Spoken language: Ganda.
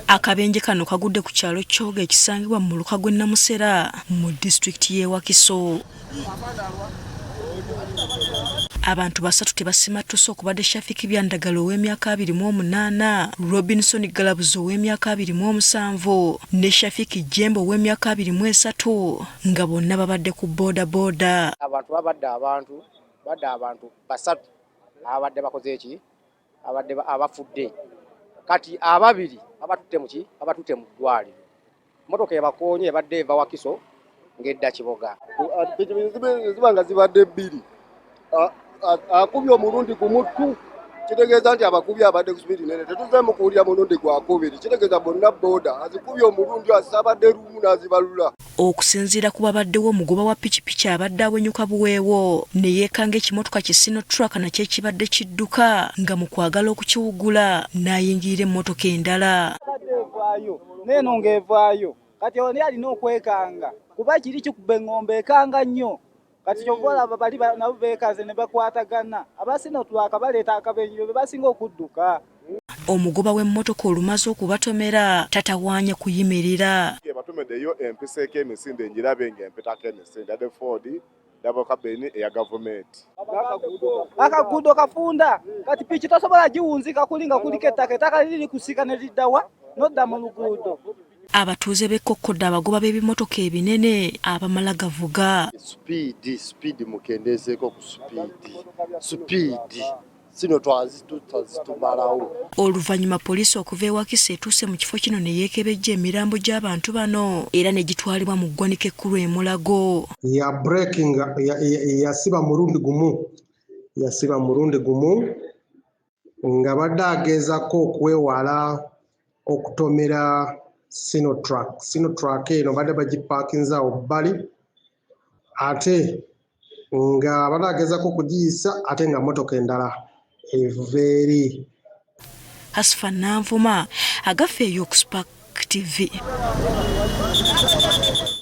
Akabenje kano kagudde ku kyalo Kyoga ekisangibwa mu Muluka gw'e Namusera mu disitulikiti y'e Wakiso. Abantu basatu tebasimattuse okubadde Shafiki Byandagala ow'emyaka 28, Robinson Galabuzo ow'emyaka 27 ne Shafiki Jembo ow'emyaka 23 nga bonna babadde ku boda. Abantu badde abantu basatu abadde bakoze eki abadde abafudde kati ababiri abatutte mu ddwaliro. Motoka ebakoonye ebadde eva Wakiso ng'edda Kiboga. Zibanga zibadde bbiri. Akubye omulundi gumutu kitegeeza nti abakubye abadde ku spidi nene tetuzeemu kuwulira mulundi gwakubiri kitegeeza bonna boda azikubye omulundi azabadde lumu n'azibalula. Okusinziira ku babaddewo omugoba wa pikipiki abadde awenyuka buweewo ne yeekanga ekimotoka ki Sinotruk nakyo ekibadde kidduka nga mu kwagala okukiwugula n'ayingira emmotoka endala. Neeno ng'evaayo kati oni alina okwekanga kuba kiri kikubba eng'ombe ekanga nnyo. Kati kyovola bali nabo beekaze ne bakwatagana Sinotruk baleeta akabenje be basinga okudduka. Omugoba w'emmotoka olumaze okubatomera tatawaanya kuyimirira. Batomeddeyo empiseeko emisinde engirabe ng'empitako emisinde ade Ford dabo kabeni eya gavumenti. Akaguudo kafunda kati piki tosobola giwunzika kulinga kuliko ettaka liri kusika ne liddawa nodda mu luguudo. Abatuuze b'Ekkokkoddo abagoba b'ebimotoka ebinene abamala gavuga. Speed mukendezeeko ku speed. Sino twazitumalawo. Oluvannyuma poliisi okuva e Wakiso etuuse mu kifo kino ne yeekebejja emirambo gy'abantu bano era ne gitwalibwa mu ggwanika ekkulu e Mulago. Yasiba mulundi gumu nga badde agezaako okwewala okutomera Sinotruk eno badde bagipaakinze awo bbali ate nga badde agezaako okugiyisa ate nga mmotoka endala eva eri. Asfa Nanvuma, Agafeeyo ku Spark TV.